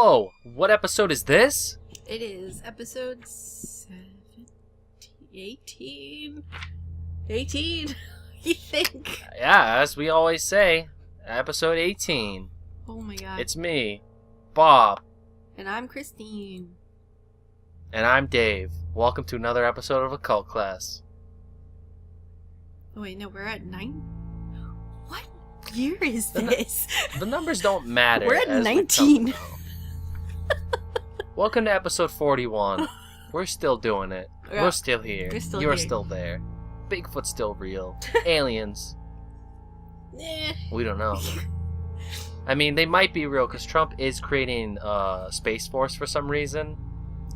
Whoa, what episode is this? It is episode 18. 18, you think? Yeah, as we always say, episode 18. Oh my god. It's me, Bob. And I'm Christine. And I'm Dave. Welcome to another episode of Occult Class. Oh wait, no, we're at 9? What year is this? The numbers don't matter. We're at 19. Welcome to episode 41. We're still doing it. Yeah. We're still here. We're still You're here. still there. Bigfoot's still real. Aliens. We don't know. I mean, they might be real because Trump is creating a space force for some reason.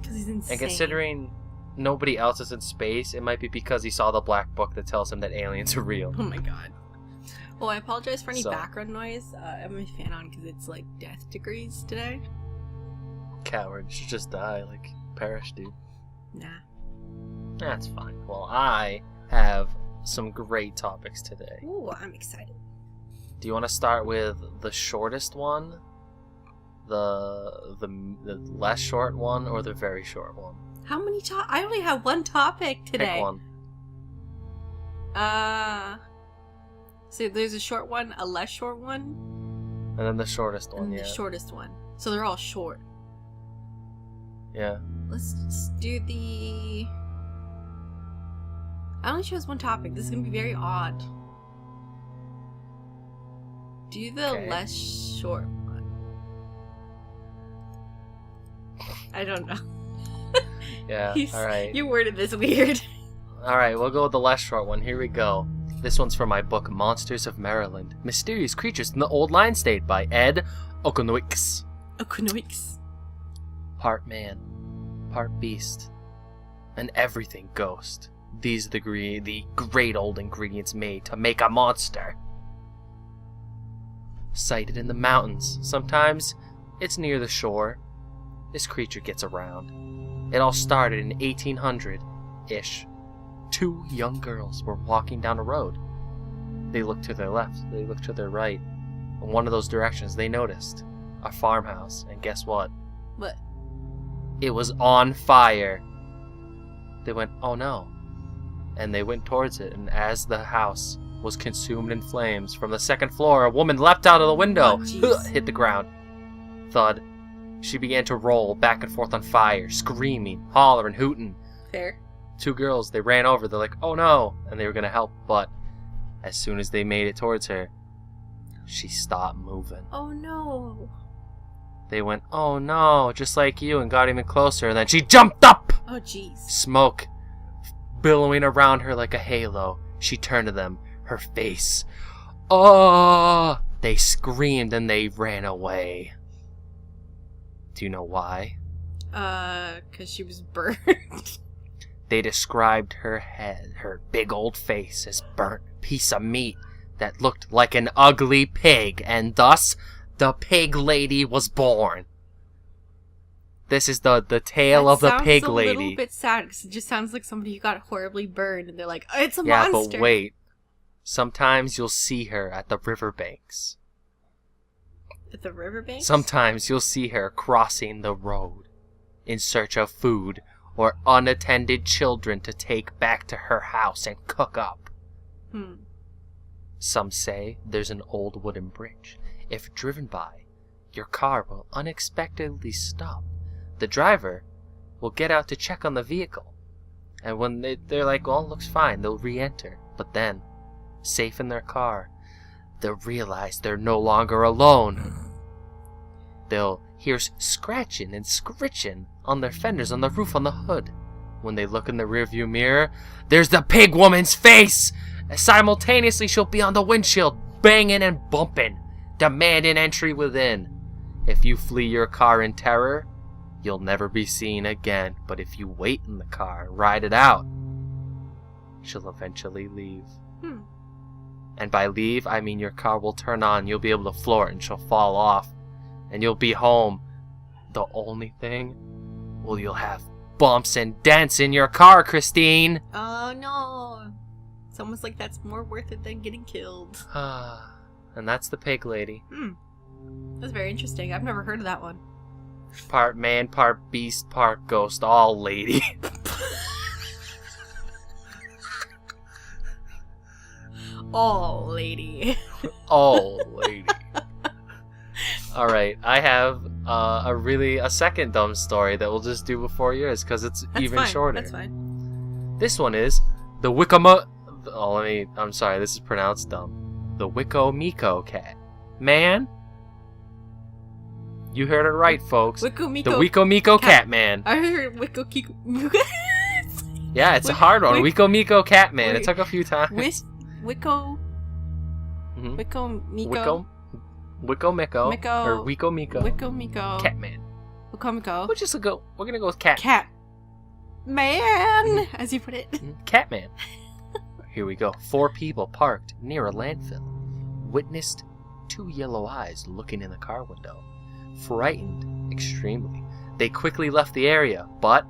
Because he's insane. And considering nobody else is in space, it might be because he saw the black book that tells him that aliens are real. Oh my god. Well, I apologize for any So. background noise. I have my fan on because it's like death degrees today. Coward, you should just die, like, perish, dude. Nah. That's fine. Well, I have some great topics today. Ooh, I'm excited. Do you want to start with the shortest one, the less short one, or the very short one? How many I only have one topic today. Pick one. So there's a short one, a less short one, And then the shortest one, and yeah. the shortest one. So they're all short. Yeah. Let's just do the... I only chose one topic. This is going to be very odd. Do the Okay. less short one. I don't know. Yeah, alright. You worded this weird. Alright, we'll go with the less short one. Here we go. This one's from my book, Monsters of Maryland. Mysterious Creatures in the Old Lion State by Ed Okonoix. Economics. Part man, part beast, and everything ghost. These are the great old ingredients made to make a monster. Sighted in the mountains. Sometimes it's near the shore. This creature gets around. It all started in 1800-ish. Two young girls were walking down a road. They looked to their left, they looked to their right. In one of those directions they noticed a farmhouse, and guess what? What? It was on fire. They went, oh no. And they went towards it, and as the house was consumed in flames, from the second floor, a woman leapt out of the window, Oh, jeez. hit the ground. Thud. She began to roll back and forth on fire, screaming, hollering, hooting. Fair. Two girls, they ran over, they're like, oh no, and they were gonna help, but as soon as they made it towards her, she stopped moving. Oh no. They went, oh no, just like you, and got even closer, and then she jumped up! Oh jeez. Smoke billowing around her like a halo. She turned to them, her face. Oh! They screamed and they ran away. Do you know why? 'Cause she was burned. They described her head, her big old face, as burnt piece of meat that looked like an ugly pig, and thus the pig lady was born. This is the tale of the pig Sounds a lady. little bit sad because it just sounds like somebody who got horribly burned and they're like, oh, it's a Yeah, monster. but wait. Sometimes you'll see her at the riverbanks. At the riverbank? Sometimes you'll see her crossing the road in search of food or unattended children to take back to her house and cook up. Some say there's an old wooden bridge. If driven by, your car will unexpectedly stop. The driver will get out to check on the vehicle. And when they're like, well, it looks fine, they'll re-enter. But then, safe in their car, they'll realize they're no longer alone. They'll hear scratching and scritching on their fenders, on the roof, on the hood. When they look in the rearview mirror, there's the pig woman's face! Simultaneously, she'll be on the windshield, banging and bumping, demanding entry within. If you flee your car in terror, you'll never be seen again. But if you wait in the car, ride it out, she'll eventually leave. And by leave, I mean your car will turn on, you'll be able to floor it, and she'll fall off. And you'll be home. The only thing, well, you'll have bumps and dents in your car, Christine. Oh no. It's almost like that's more worth it than getting killed. And that's the pig lady. That's very interesting. I've never heard of that one. Part man, part beast, part ghost, all lady. Oh, lady. All lady. Alright, I have a second dumb story that we'll just do before yours, because it's That's even fine. shorter. That's fine. This one is the Wicoma... Oh, I'm sorry, this is pronounced dumb. The Wikomiko cat. Man? You heard it right, folks. The Wikomiko cat man. I heard Wikomiko. Yeah, it's a hard one. Wikomiko cat man. It Wait. took a few times. Wikomiko. Wikomiko. Miko. Or Wikomiko. Wikomiko. Catman. Wikomiko. We're gonna go with cat. Cat. Man, as you put it. Catman. Here we go. 4 people parked near a landfill witnessed 2 yellow eyes looking in the car window. Frightened extremely, they quickly left the area, but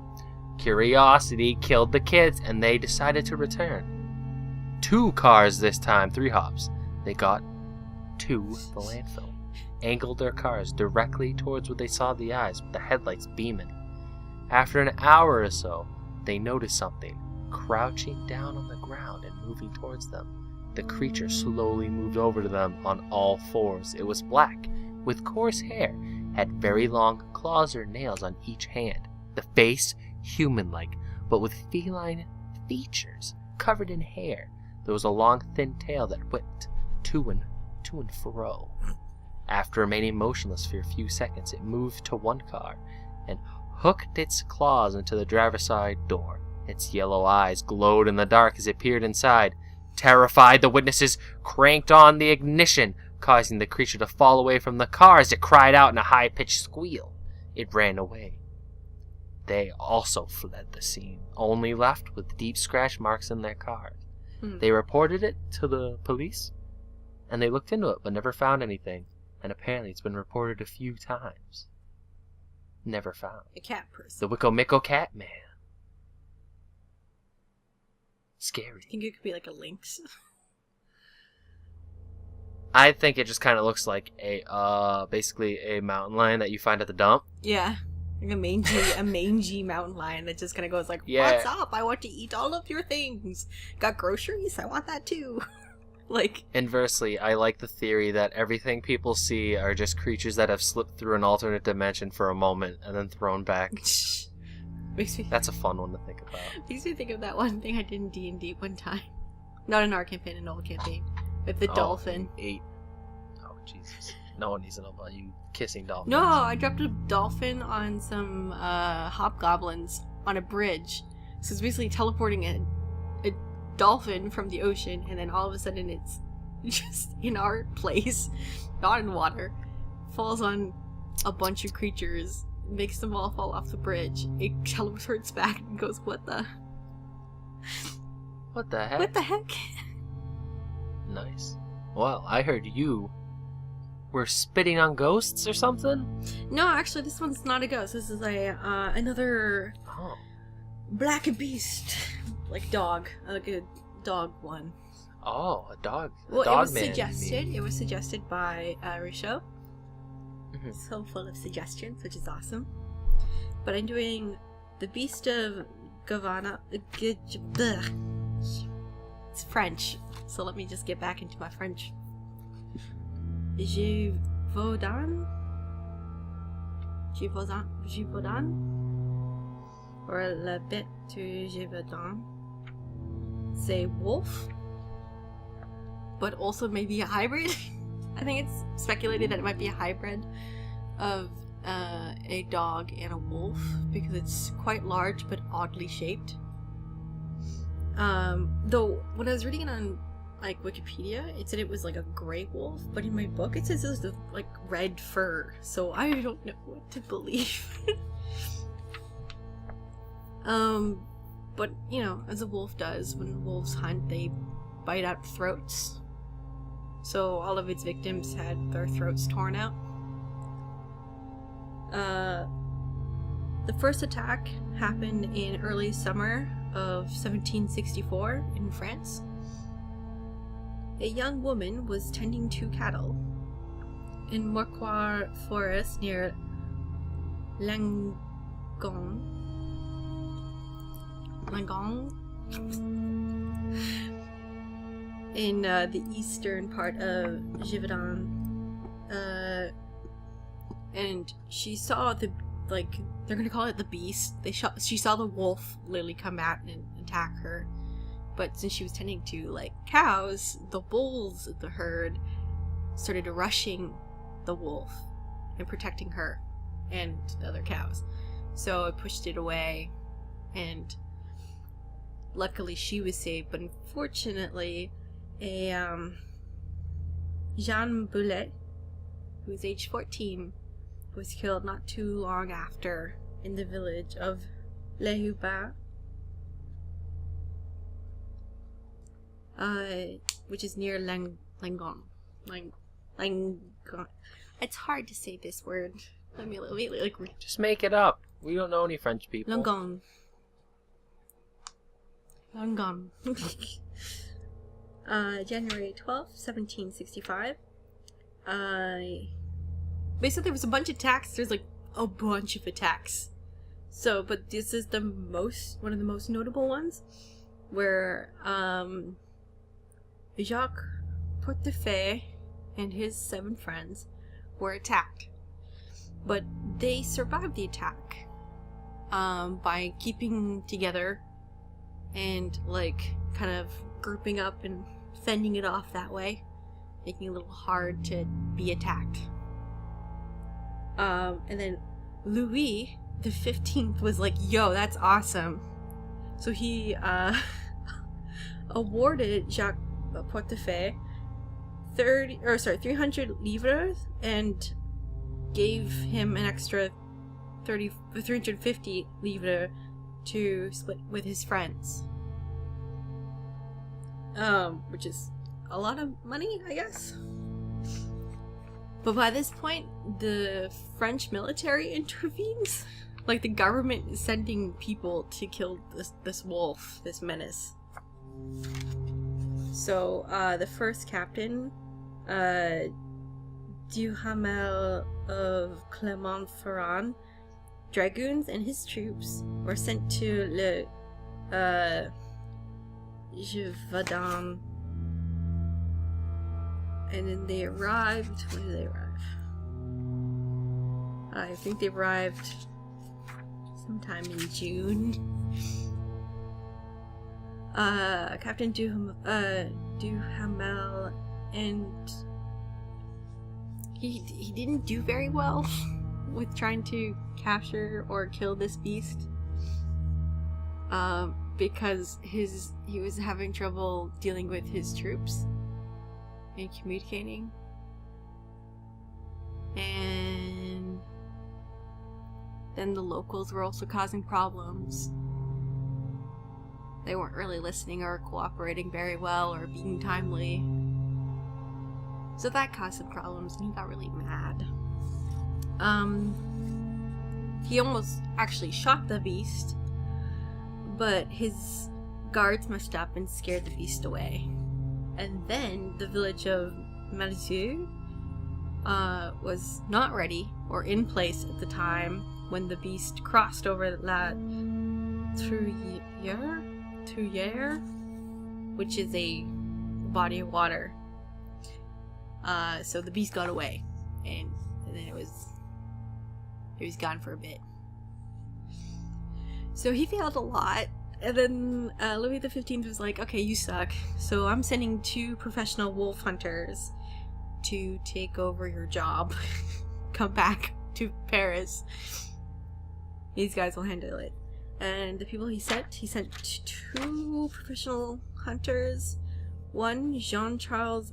curiosity killed the kids and they decided to return. 2 cars this time, 3 hops. They got to the landfill, angled their cars directly towards where they saw the eyes with the headlights beaming. After an hour or so, they noticed something crouching down on the ground and moving towards them. The creature slowly moved over to them on all 4s. It was black, with coarse hair, had very long claws or nails on each hand. The face, human-like, but with feline features, covered in hair. There was a long, thin tail that whipped to and fro. After remaining motionless for a few seconds, it moved to one car and hooked its claws into the driver's side door. Its yellow eyes glowed in the dark as it peered inside. Terrified, the witnesses cranked on the ignition, causing the creature to fall away from the car as it cried out in a high-pitched squeal. It ran away. They also fled the scene, only left with deep scratch marks in their cars. They reported it to the police, and they looked into it but never found anything, and apparently it's been reported a few times. Never found. A cat person. The Wikomiko cat man. Scary. I think it could be like a lynx. I think it just kind of looks like basically a mountain lion that you find at the dump. Yeah. Like a mangy mountain lion that just kind of goes like, Yeah. "What's up? I want to eat all of your things. Got groceries? I want that too." Like, inversely, I like the theory that everything people see are just creatures that have slipped through an alternate dimension for a moment and then thrown back. That's a fun one to think about. Makes me think of that one thing I did in D&D one time. Not in our campaign, an old campaign. With the dolphin. Oh, Jesus. No one needs to know about you kissing dolphins. No, I dropped a dolphin on some hobgoblins on a bridge. So it's basically teleporting a dolphin from the ocean, and then all of a sudden it's just in our place, not in water, falls on a bunch of creatures, makes them all fall off the bridge. It teleports back and goes, What the heck? What the heck? Nice. Well, I heard you were spitting on ghosts or something? No, actually, this one's not a ghost. This is another black beast, like dog, like a dog one. Oh, a dog. Well, dog it was man, suggested. It was suggested by Risho. Mm-hmm. So full of suggestions, which is awesome. But I'm doing the Beast of Gevaudan. It's French, so let me just get back into my French. Gevaudan? Or La Bête de Gevaudan. Say wolf, but also maybe a hybrid. I think it's speculated that it might be a hybrid of a dog and a wolf because it's quite large but oddly shaped. Though when I was reading it on like Wikipedia, it said it was like a gray wolf, but in my book it says it was like red fur, so I don't know what to believe. But you know, as a wolf does, when wolves hunt, they bite out throats. So all of its victims had their throats torn out. The first attack happened in early summer of 1764 in France. A young woman was tending 2 cattle in Morcoir Forest near Langon. In the eastern part of Gevaudan. And she saw the, like, they're gonna call it the beast. She saw the wolf literally come out and attack her. But since she was tending to, like, cows, the bulls of the herd started rushing the wolf and protecting her and the other cows. So it pushed it away, and luckily she was saved. But unfortunately, a Jean Boulet, who was age 14, was killed not too long after in the village of Les Hubins, which is near Langon. It's hard to say this word. Let me like. Just make it up. We don't know any French people. Langon. January 12th, 1765. Basically, there was a bunch of attacks. There's like a bunch of attacks. So, but this is one of the most notable ones, where Jacques Portefeuille and his 7 friends were attacked. But they survived the attack by keeping together and, like, kind of grouping up and fending it off that way, making it a little hard to be attacked. And then Louis the 15th was like, yo, that's awesome. So he awarded Jacques Portefeuille 300 livres and gave him an extra 350 livres to split with his friends. Which is a lot of money, I guess. But by this point, the French military intervenes. Like, the government is sending people to kill this wolf, this menace. So, the first captain, Duhamel of Clermont-Ferrand dragoons and his troops were sent to Le Gevaudan. And then they arrived. When did they arrive? I think they arrived sometime in June. Captain Duhamel, and he didn't do very well with trying to capture or kill this beast. Because he was having trouble dealing with his troops and communicating, and then the locals were also causing problems. They weren't really listening or cooperating very well or being timely, so that caused some problems, and he got really mad. He almost actually shot the beast, but his guards messed up and scared the beast away. And then the village of Malzieu was not ready or in place at the time when the beast crossed over La Truyère, which is a body of water. So the beast got away, and then it was gone for a bit. So he failed a lot. And then Louis the 15th was like, okay, you suck. So I'm sending 2 professional wolf hunters to take over your job. Come back to Paris. These guys will handle it. And the people he sent 2 professional hunters. One, Jean-Charles...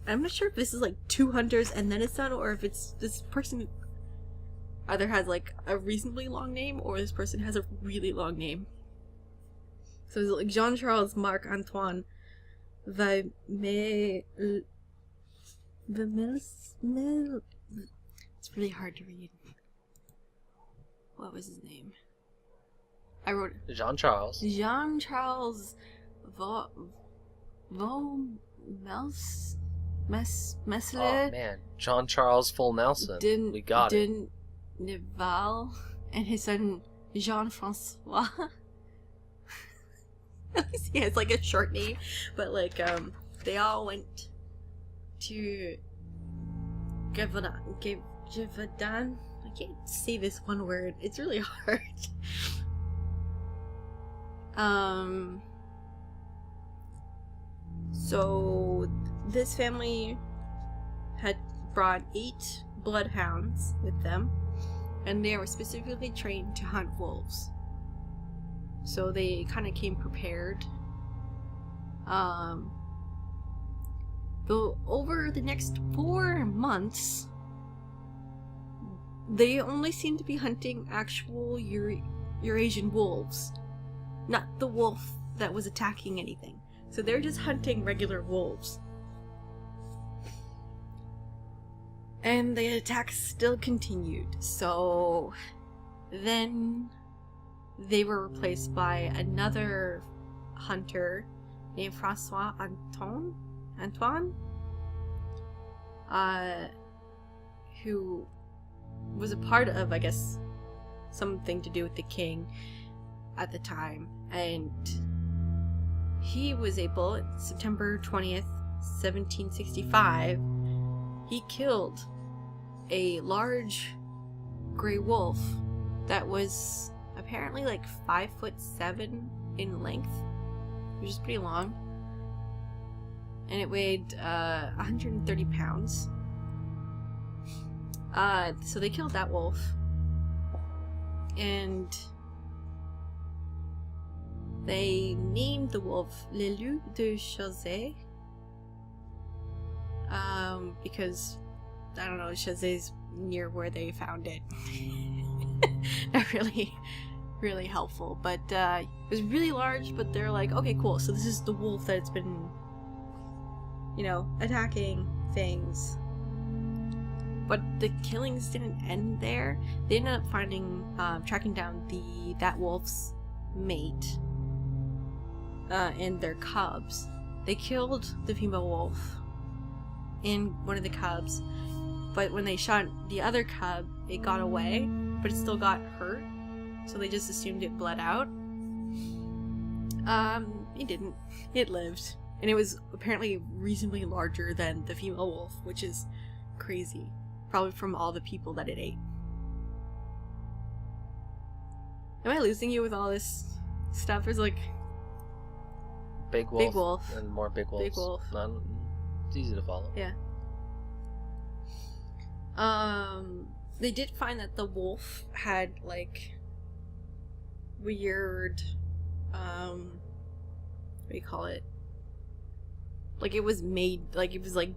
I'm not sure if this is like 2 hunters and then his son, or if it's this person either has like a reasonably long name or this person has a really long name. So it's like Jean-Charles Marc-Antoine It's really hard to read. What was his name? I wrote it. Jean-Charles Mesle. Oh man, Jean-Charles Full Nelson. We got it. Neval and his son Jean-Francois. He has like a short name, but like they all went to Gevaudan. I can't say this one word. It's really hard. So this family had brought 8 bloodhounds with them, and they were specifically trained to hunt wolves. So they kind of came prepared. Though over the next 4 months, they only seemed to be hunting actual Eurasian wolves, not the wolf that was attacking anything. So they're just hunting regular wolves. And the attacks still continued. So then they were replaced by another hunter named Francois Antoine, who was a part of, I guess, something to do with the king at the time. And he was able, September 20th, 1765, he killed a large gray wolf that was apparently like 5'7" in length, which is pretty long, and it weighed 130 pounds. So they killed that wolf, and they named the wolf Lulu de Chazé, because I don't know, Chazé's near where they found it. Not really helpful, but it was really large. But they're like, okay, cool, so this is the wolf that's been, attacking things. But the killings didn't end there. They ended up tracking down that wolf's mate and their cubs. They killed the female wolf and one of the cubs, but when they shot the other cub, it got away, but it still got hurt, so they just assumed it bled out. It didn't. It lived, and it was apparently reasonably larger than the female wolf, which is crazy, probably from all the people that it ate. Am I losing you with all this stuff? There's like Big wolf, and more big wolves. Big wolf. It's easy to follow. Yeah. They did find that the wolf had like weird, what do you call it? Like it was made, like it was like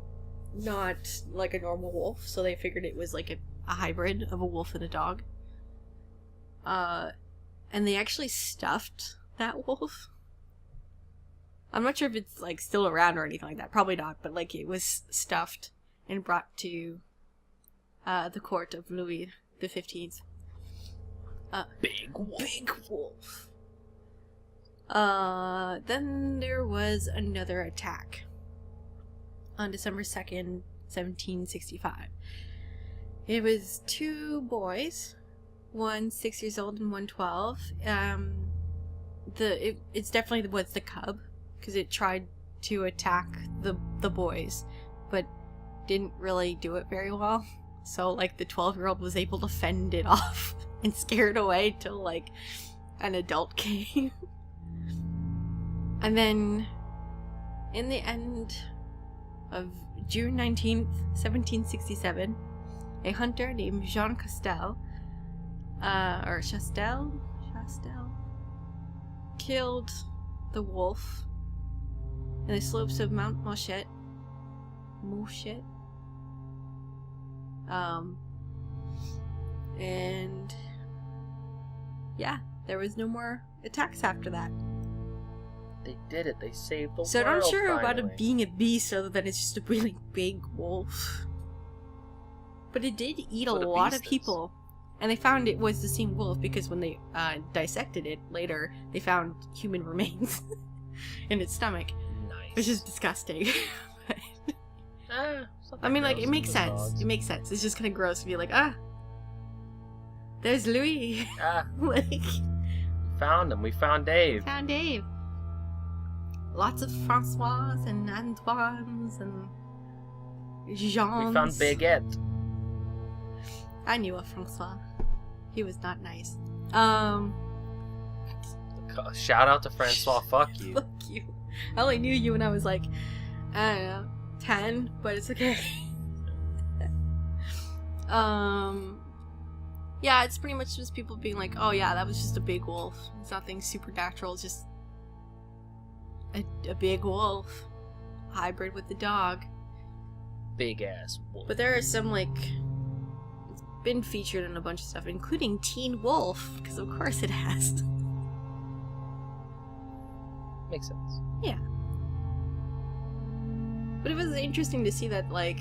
not like a normal wolf, so they figured it was like a hybrid of a wolf and a dog. And they actually stuffed that wolf. I'm not sure if it's like still around or anything like that. Probably not, but like it was stuffed and brought to the court of Louis the 15th. Big wolf. Big wolf. Then there was another attack on December 2nd, 1765. It was 2 boys, one 6 years old and one 12. It's definitely was the cub, because it tried to attack the boys, but didn't really do it very well. So like the 12-year-old was able to fend it off and scare it away till like an adult came. And then in the end of June 19th, 1767, a hunter named Jean Chastel, killed the wolf in the slopes of Mount Mouchet. And yeah, there was no more attacks after that. They did it. They saved the world. So I'm not sure finally. about it being a beast other than it's just a really big wolf. But it did eat a lot of people. And they found it was the same wolf because when they dissected it later, they found human remains in its stomach. Nice. Which is disgusting. I mean, like, it makes sense. It makes sense. It's just kind of gross to be like, There's Louis. Ah, Like, found him. We found Dave. found Dave. Lots of Francois and Antoines and Jeans. We found Baguette. I knew a Francois. He was not nice. Shout out to Francois. Fuck you. Fuck you. I only knew you when I was like, I don't know, 10, but it's okay. Yeah, it's pretty much just people being like, oh yeah, that was just a big wolf. It's nothing supernatural, it's just a big wolf. Hybrid with the dog. Big ass wolf. But there are some, like, it's been featured in a bunch of stuff, including Teen Wolf, because of course it has. Makes sense. Yeah. But it was interesting to see that, like,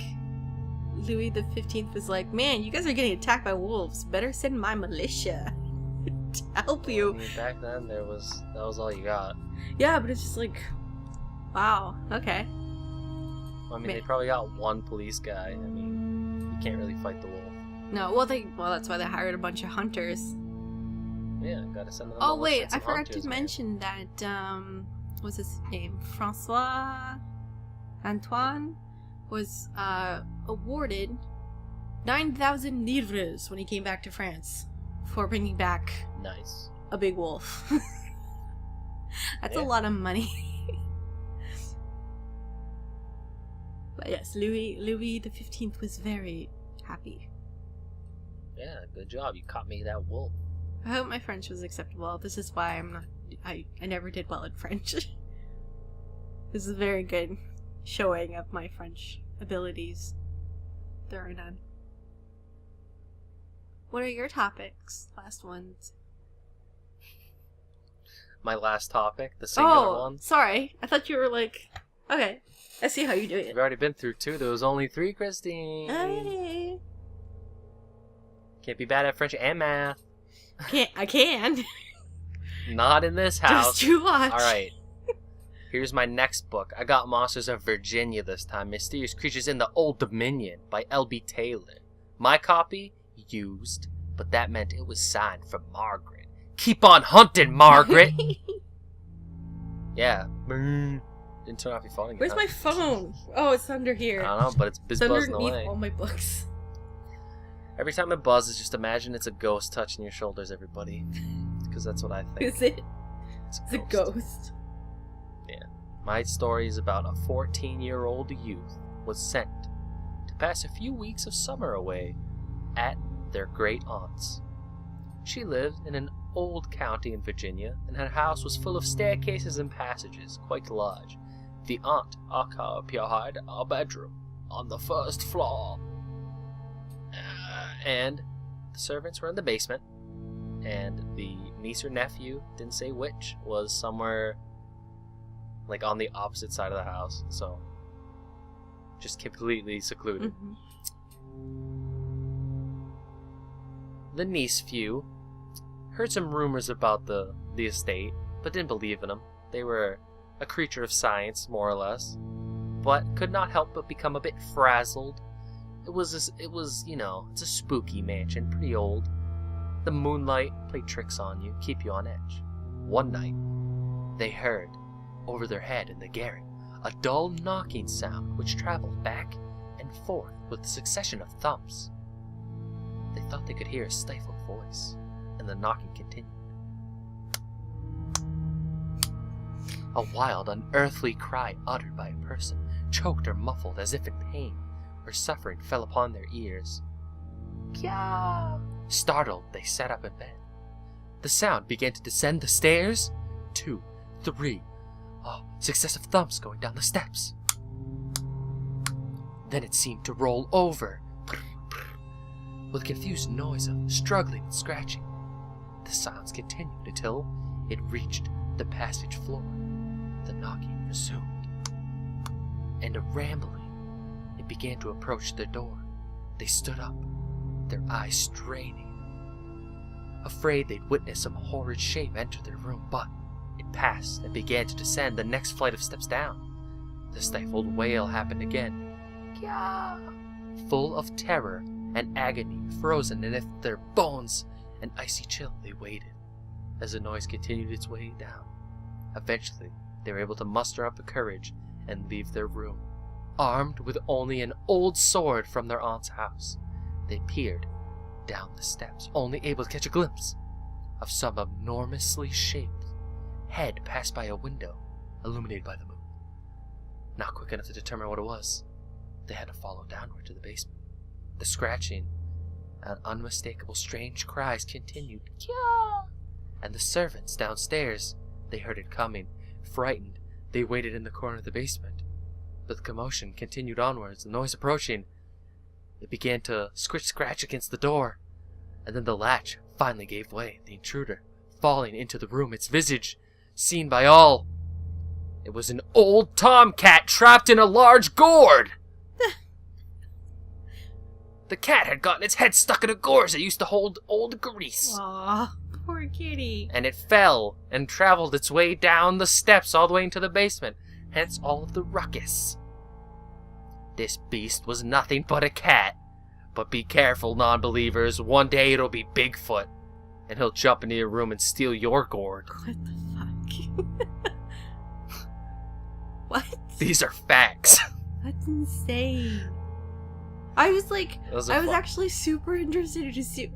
Louis the 15th was like, man, you guys are getting attacked by wolves. Better send my militia to help you. I mean, back then, that was all you got. Yeah, but it's just like, wow, okay. I mean, they probably got one police guy. I mean, you can't really fight the wolf. No, well, that's why they hired a bunch of hunters. Yeah, gotta send them. Oh, wait, I forgot to mention that, what's his name? Francois Antoine was awarded 9,000 livres when he came back to France for bringing back Nice. a big wolf. That's Yeah. a lot of money. But yes, Louis the 15th was very happy. Yeah, good job. You caught me that wolf. I hope my French was acceptable. This is why I never did well in French. This is a very good showing of my French abilities. There are none. What are your topics? Last ones. My last topic, the singular Oh, one. sorry. I thought you were like, okay, I see how you do it. We've already been through 2. There was only 3, Christine. Hey. Can't be bad at French and math. I can. Not in this house. Just you watch. Alright. Here's my next book. I got Monsters of Virginia this time. Mysterious Creatures in the Old Dominion by L.B. Taylor. My copy, used, but that meant it was signed from Margaret. Keep on hunting, Margaret! Yeah. Didn't turn off your phone again. Where's my phone? Oh, it's under here. I don't know, but it's It's buzzing underneath away. all my books. Every time it buzzes, just imagine it's a ghost touching your shoulders, everybody. Because that's what I think. Is it? It's It's a ghost. My story is about a 14-year-old youth was sent to pass a few weeks of summer away at their great aunt's. She lived in an old county in Virginia, and her house was full of staircases and passages, quite large. The aunt occupied a bedroom on the first floor, and the servants were in the basement, and the niece or nephew, didn't say which, was somewhere like on the opposite side of the house, so just completely secluded. The niece few heard some rumors about the estate, but didn't believe in them. They were a creature of science, more or less, but could not help but become a bit frazzled. It was, you know, it's a spooky mansion, pretty old. The moonlight played tricks on you, keep you on edge. One night, they heard, over their head in the garret, a dull knocking sound which traveled back and forth with a succession of thumps. They thought they could hear a stifled voice, and the knocking continued. A wild, unearthly cry uttered by a person, choked or muffled as if in pain or suffering, fell upon their ears. Kya! Startled, they sat up in bed. The sound began to descend the stairs. 2, 3, successive thumps going down the steps. Then it seemed to roll over, with a confused noise of struggling and scratching. The sounds continued until it reached the passage floor. The knocking resumed, and a rambling, it began to approach their door. They stood up, their eyes straining, afraid they'd witness some horrid shape enter their room, but it passed and began to descend the next flight of steps down. The stifled wail happened again. Kya! Full of terror and agony, frozen as if their bones An icy chill they waited as the noise continued its way down. Eventually, they were able to muster up the courage and leave their room. Armed with only an old sword from their aunt's house, they peered down the steps, only able to catch a glimpse of some enormously shaped head pass by a window illuminated by the moon. Not quick enough to determine what it was, they had to follow downward to the basement. The scratching and unmistakable strange cries continued. Kya! And the servants downstairs, they heard it coming. Frightened, they waited in the corner of the basement. But the commotion continued onwards, the noise approaching. It began to scratch against the door, and then the latch finally gave way, the intruder falling into the room, its visage seen by all. It was an old tomcat trapped in a large gourd! The cat had gotten its head stuck in a gourd that used to hold old grease. Aw, poor kitty. And it fell and traveled its way down the steps all the way into the basement, hence all of the ruckus. This beast was nothing but a cat. But be careful, non-believers. One day it'll be Bigfoot, and he'll jump into your room and steal your gourd. What the fuck? What? These are facts. That's insane. I was like, I was actually super interested to see.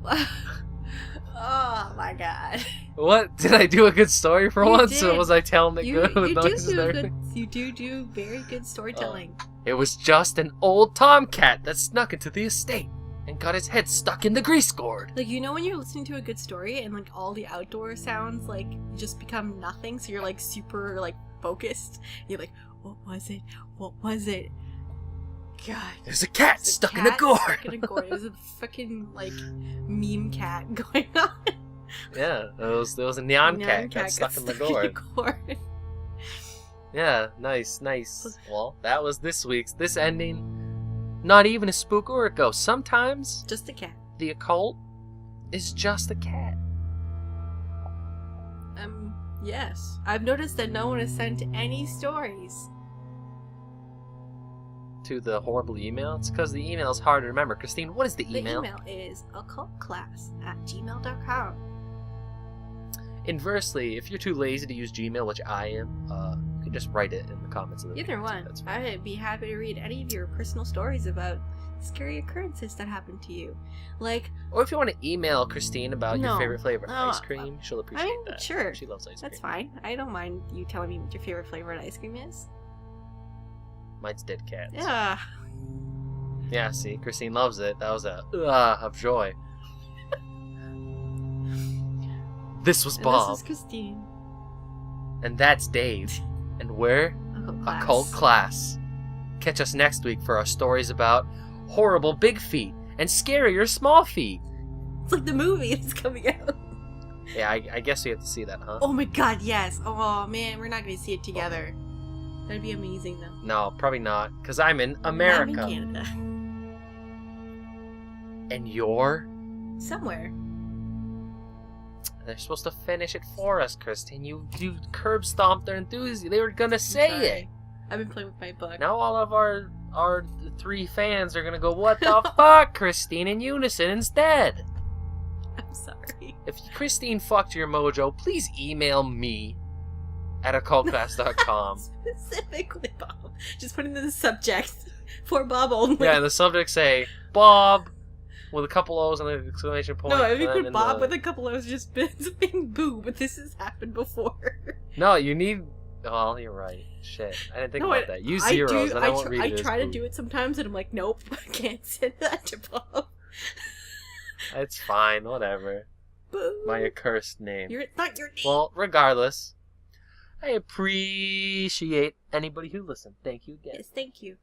Oh my god. What? Did I do a good story for You once? did. Or was I telling it good with noises and do everything? you do very good storytelling. It was just an old tomcat that snuck into the estate and got his head stuck in the grease gourd. Like, you know when you're listening to a good story and like all the outdoor sounds like just become nothing, so you're like super like focused. You're like, what was it? What was it? God. There's a cat There's stuck in a gourd. Stuck in a gourd. It was a fucking like meme cat going on. Yeah, there was a neon cat got stuck in the gourd. Yeah, nice. Well, that was this ending. Not even a spook or a ghost. Sometimes Just a cat. the occult is just a cat. Yes. I've noticed that no one has sent any stories. To the email? It's because the email is hard to remember. Christine, what is the email? The email is occultclass@gmail.com. Inversely, if you're too lazy to use Gmail, which I am, you can just write it in the comments of the Either video. one. That's fine. I'd be happy to read any of your personal stories about scary occurrences that happened to you. Like, Or if you want to email Christine about your No. favorite flavor of No, ice cream, she'll appreciate I mean, that. sure. She loves ice cream. that's fine. I don't mind you telling me what your favorite flavor of ice cream is. Mine's dead cats. Yeah. Yeah, see, Christine loves it. That was a of joy. This was And Bob. this is Christine. And that's Dave. And we're Occult Class. Catch us next week for our stories about horrible big feet and scarier small feet. It's like the movie that's coming out. Yeah, I guess we have to see that, huh? Oh my god, yes. Oh man, we're not going to see it together. That'd be amazing though. No, probably not, because I'm in America. I'm in Canada. And you're? Somewhere. They're supposed to finish it for us, Christine. You curb stomped their enthusiasm. They were gonna say Sorry. it. I've been playing with my book. Now all of our 3 fans are gonna go, what the fuck, Christine, in unison instead. I'm sorry. If Christine fucked your mojo, please email me at occultclass.com. Specifically Bob. Just put in the subject for Bob only. Yeah, and the subject say, Bob, with a couple O's and an exclamation point. No, if you and then put in Bob the- with a couple O's, just been boo, but this has happened before. No, you need... Oh, you're right. Shit. I didn't think No, about that. Use zeros, and I won't read it I as try to boo. do it sometimes, and I'm like, nope, I can't send that to Bob. It's fine, whatever. Boo. My accursed name. It's not your name. Well, regardless, I appreciate anybody who listened. Thank you again. Yes, thank you.